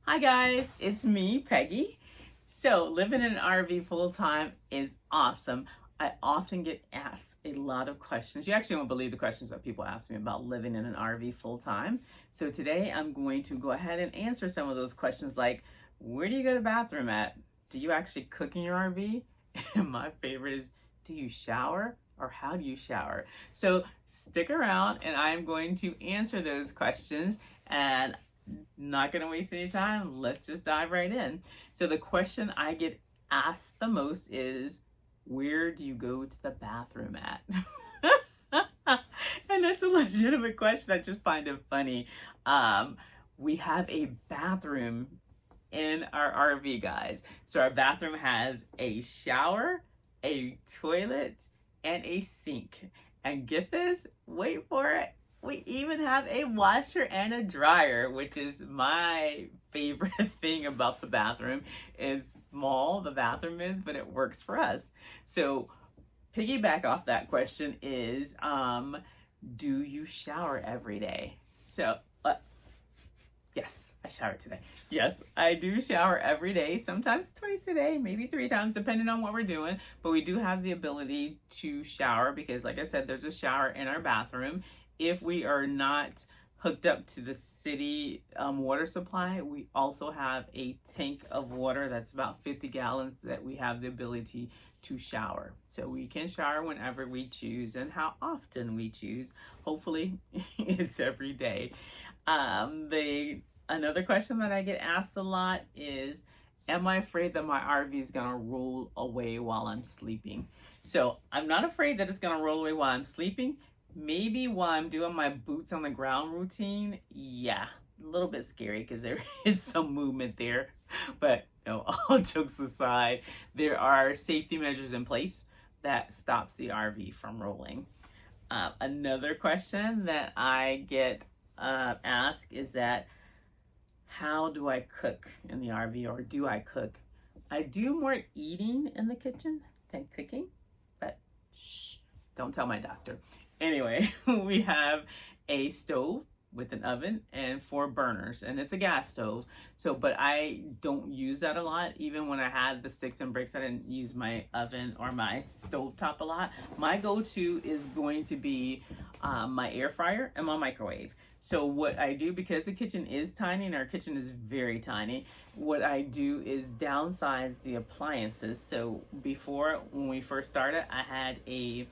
Hi guys, it's me, Peggy. So living in an RV full time is awesome. I often get asked a lot of questions. You actually won't believe the questions that people ask me about living in an RV full time. So today I'm going to go ahead and answer some of those questions like, where do you go to the bathroom at? Do you actually cook in your RV? And my favorite is, do you shower? Or how do you shower? So stick around and I'm going to answer those questions, and not gonna waste any time. Let's just dive right in. So the question I get asked the most is, where do you go to the bathroom at? And that's a legitimate question. I just find it funny. We have a bathroom in our RV, guys. So our bathroom has a shower, a toilet, and a sink. And get this, wait for it. We even have a washer and a dryer, which is my favorite thing about the bathroom. Is small the bathroom is, but it works for us. So piggyback off that question is, do you shower every day? So yes, I shower today. Yes, I do shower every day, sometimes twice a day, maybe 3 times, depending on what we're doing. But we do have the ability to shower because, like I said, there's a shower in our bathroom. If we are not hooked up to the city water supply, we also have a tank of water that's about 50 gallons that we have the ability to shower. So we can shower whenever we choose and how often we choose. Hopefully, it's every day. Another question that I get asked a lot is, am I afraid that my RV is gonna roll away while I'm sleeping? So I'm not afraid that it's gonna roll away while I'm sleeping. Maybe while I'm doing my boots on the ground routine, yeah, a little bit scary because there is some movement there. But no, all jokes aside, there are safety measures in place that stops the RV from rolling. Another question that I get asked is that, how do I cook in the RV, or do I cook? I do more eating in the kitchen than cooking, but shh, don't tell my doctor. Anyway, we have a stove with an oven and 4 burners, and it's a gas stove. So, but I don't use that a lot. Even when I had the sticks and bricks, I didn't use my oven or my stove top a lot. My go-to is going to be my air fryer and my microwave. So what I do, because the kitchen is tiny and our kitchen is very tiny, what I do is downsize the appliances. So before, when we first started, I had a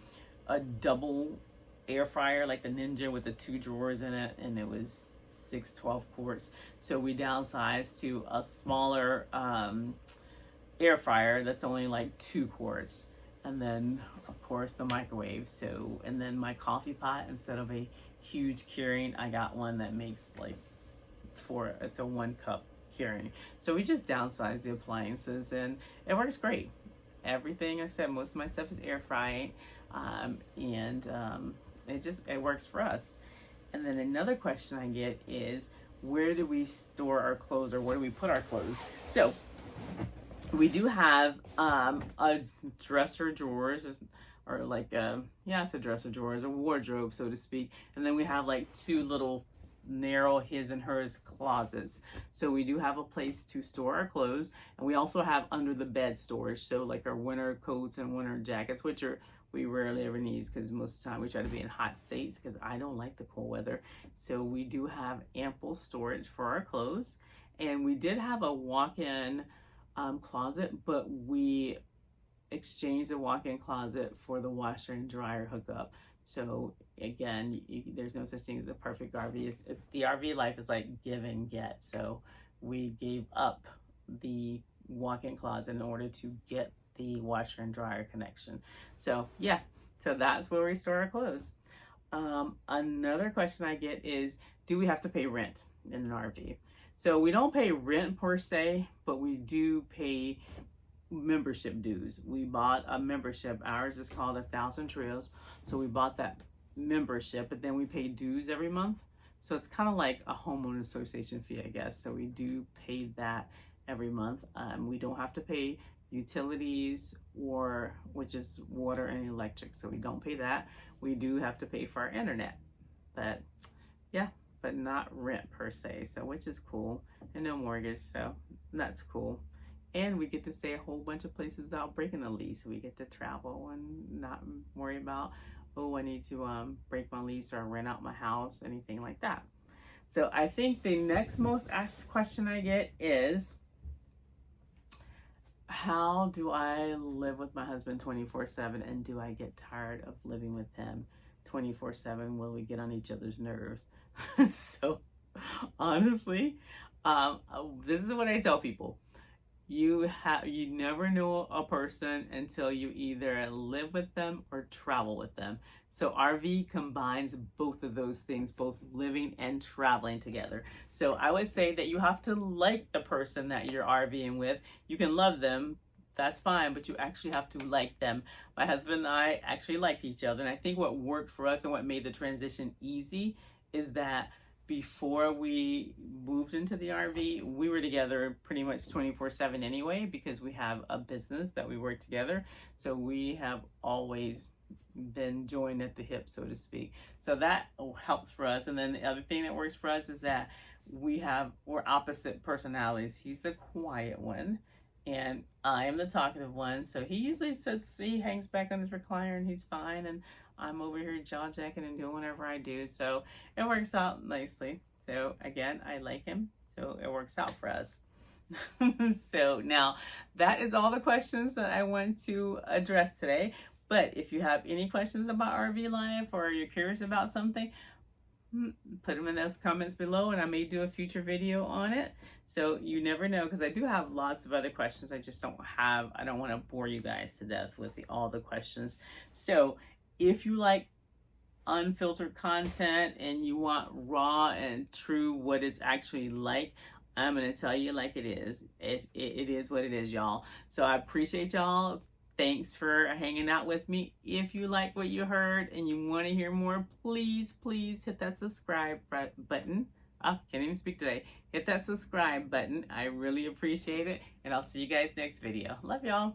double air fryer, like the Ninja with the 2 drawers in it, and it was 612 quarts. So we downsized to a smaller air fryer that's only like 2 quarts. And then of course the microwave. So, and then my coffee pot, instead of a huge Keurig, I got one that makes like it's a 1 cup Keurig. So we just downsized the appliances and it works great. Everything I said, most of my stuff is air fried, and it works for us. And then another question I get is, where do we store our clothes, or where do we put our clothes? So we do have a dresser drawers, or like it's a dresser drawers, a wardrobe, so to speak. And then we have like 2 little narrow his and hers closets. So we do have a place to store our clothes, and we also have under the bed storage. So like our winter coats and winter jackets, which we rarely ever need, because most of the time we try to be in hot states because I don't like the cold weather. So we do have ample storage for our clothes. And we did have a walk-in closet, but we exchanged the walk-in closet for the washer and dryer hookup. So again, there's no such thing as a perfect RV. The RV life is like give and get. So we gave up the walk-in closet in order to get the washer and dryer connection. So yeah, so that's where we store our clothes. Another question I get is, do we have to pay rent in an RV? So we don't pay rent per se, but we do pay membership dues. We bought a membership. Ours is called 1,000 Trails. So we bought that membership, but then we pay dues every month. So it's kind of like a homeowner association fee, I guess. So we do pay that every month. We don't have to pay utilities, which is water and electric. So we don't pay that. We do have to pay for our internet. But yeah, but not rent per se, so which is cool, and no mortgage, so that's cool. And we get to stay a whole bunch of places without breaking a lease. We get to travel and not worry about, oh, I need to break my lease or rent out my house, anything like that. So I think the next most asked question I get is, how do I live with my husband 24/7, and do I get tired of living with him 24/7? Will we get on each other's nerves? So honestly, this is what I tell people. You never know a person until you either live with them or travel with them. So RV combines both of those things, both living and traveling together. So I would say that you have to like the person that you're RVing with. You can love them, that's fine, but you actually have to like them. My husband and I actually liked each other, and I think what worked for us and what made the transition easy is that before we moved into the RV, we were together pretty much 24/7 anyway, because we have a business that we work together. So we have always been joined at the hip, so to speak. So that helps for us. And then the other thing that works for us is that we're opposite personalities. He's the quiet one, and I am the talkative one. So he usually he hangs back on his recliner and he's fine. And I'm over here jaw jacking and doing whatever I do. So it works out nicely. So again, I like him, so it works out for us. So now that is all the questions that I want to address today. But if you have any questions about RV life, or you're curious about something, put them in those comments below, and I may do a future video on it. So you never know, because I do have lots of other questions. I just don't want to bore you guys to death with all the questions. So if you like unfiltered content and you want raw and true what it's actually like, I'm going to tell you like it is. It is what it is, y'all. So I appreciate y'all. Thanks for hanging out with me. If you like what you heard and you want to hear more, please hit that subscribe button. I can't even speak today. Hit that subscribe button. I really appreciate it. And I'll see you guys next video. Love y'all.